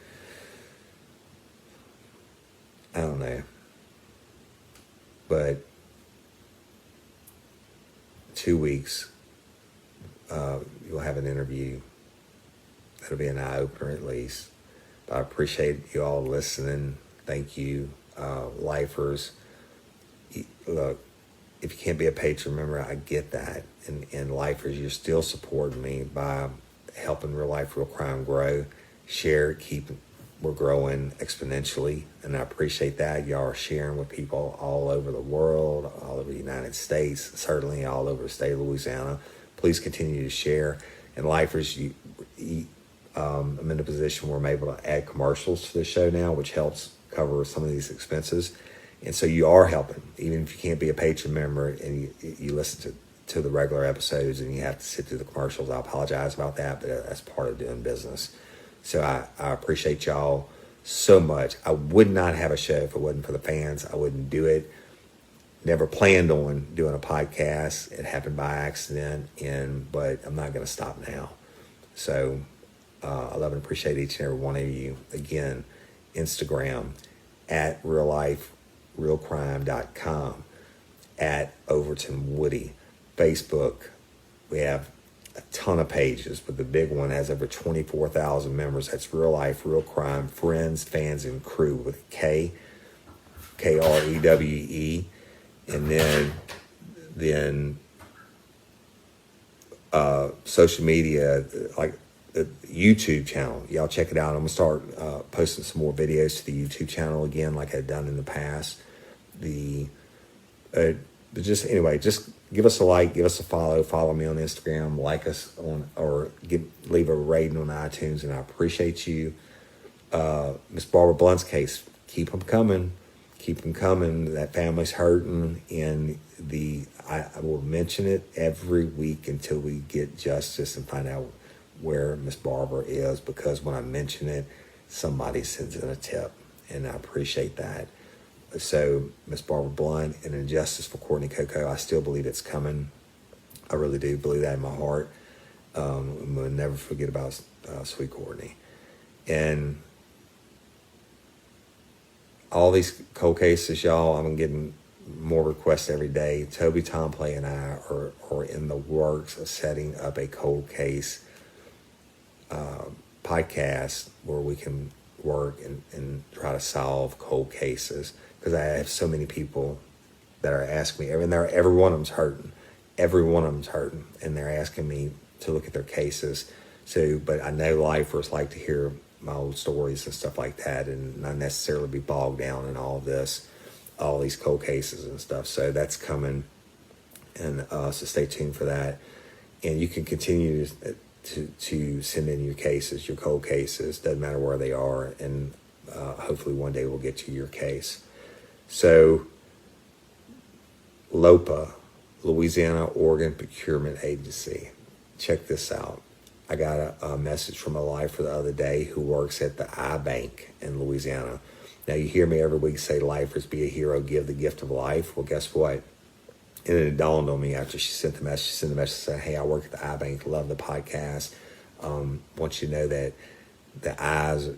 I don't know. But 2 weeks, you'll have an interview. That'll be an eye-opener at least. But I appreciate you all listening. Thank you, lifers. Look, if you can't be a patron member, I get that. And lifers, you're still supporting me by helping Real Life, Real Crime grow. Share, we're growing exponentially, and I appreciate that. Y'all are sharing with people all over the world, all over the United States, certainly all over the state of Louisiana. Please continue to share. And lifers, I'm in a position where I'm able to add commercials to the show now, which helps cover some of these expenses. And so you are helping, even if you can't be a patron member and you listen to the regular episodes and you have to sit through the commercials. I apologize about that, but that's part of doing business. So I appreciate y'all so much. I would not have a show if it wasn't for the fans. I wouldn't do it. Never planned on doing a podcast. It happened by accident, but I'm not going to stop now. So I love and appreciate each and every one of you. Again, Instagram at realliferealcrime.com, at Overton Woody. Facebook, we have a ton of pages, but the big one has over 24,000 members. That's Real Life, Real Crime, Friends, Fans, and Crew with K, Krewe. And then social media, like the YouTube channel. Y'all check it out. I'm going to start posting some more videos to the YouTube channel again, like I've done in the past. Just give us a like, give us a follow me on Instagram, like us leave a rating on iTunes, and I appreciate you. Miss Barbara Blunt's case, keep them coming. That family's hurting, and I will mention it every week until we get justice and find out where Miss Barbara is, because when I mention it, somebody sends in a tip, and I appreciate that. So, Miss Barbara Blunt and injustice for Courtney Coco, I still believe it's coming. I really do believe that in my heart. We'll never forget about sweet Courtney. And all these cold cases, y'all, I'm getting more requests every day. Toby Tomplay and I are in the works of setting up a cold case podcast where we can work and try to solve cold cases, because I have so many people that are asking me, every one of them's hurting. Every one of them's hurting, and they're asking me to look at their cases. So, but I know lifers like to hear my old stories and stuff like that, and not necessarily be bogged down in all these cold cases and stuff. So that's coming, and so stay tuned for that. And you can continue to send in your cases, your cold cases, doesn't matter where they are, and hopefully one day we'll get to your case. So LOPA, Louisiana Organ Procurement Agency. Check this out. I got a message from a lifer the other day who works at the I Bank in Louisiana. Now, you hear me every week say, lifers, be a hero, give the gift of life. Well, guess what? And it dawned on me after she sent the message. She sent the message saying, hey, I work at the I Bank, love the podcast. Want you to know that the eyes,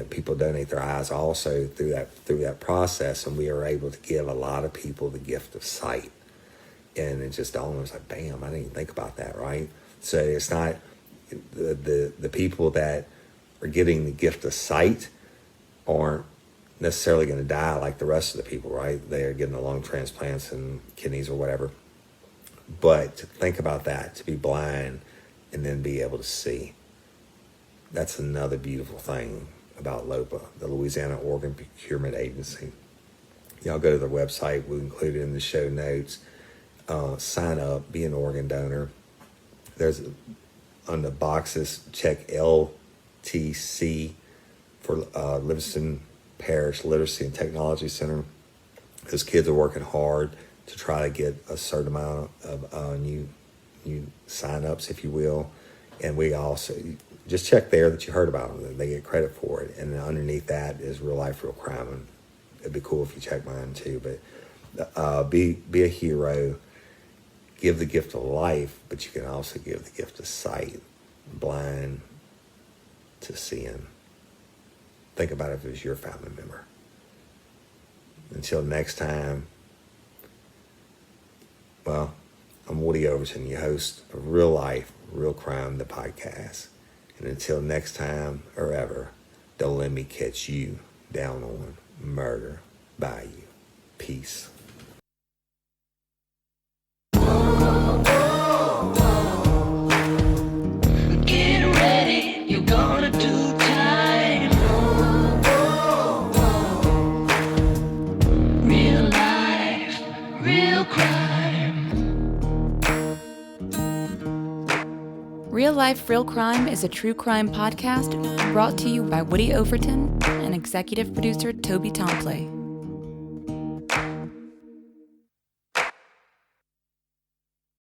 people donate their eyes also through that process, and we are able to give a lot of people the gift of sight. And it just dawned on me, like, bam, I didn't even think about that, right? So it's not the people that are getting the gift of sight aren't necessarily going to die like the rest of the people, right? They are getting the lung transplants and kidneys or whatever. But to think about that, to be blind and then be able to see, that's another beautiful thing about LOPA, the Louisiana Organ Procurement Agency. Y'all go to their website. We'll include it in the show notes. Sign up, be an organ donor. There's on the boxes, check LTC for Livingston Parish Literacy and Technology Center. Those kids are working hard to try to get a certain amount of new sign-ups, if you will. And we also, just check there that you heard about them, that they get credit for it. And underneath that is Real Life, Real Crime. And it'd be cool if you check mine too. But be a hero. Give the gift of life, but you can also give the gift of sight, blind to seeing. Think about it if it was your family member. Until next time, well, I'm Woody Overton, your host of Real Life, Real Crime, the podcast. And until next time or ever, don't let me catch you down on Murder by You. Peace. Get ready, you're gonna do time. Real life, real crime. Real Life, Real Crime is a true crime podcast brought to you by Woody Overton and executive producer Toby Tomplay.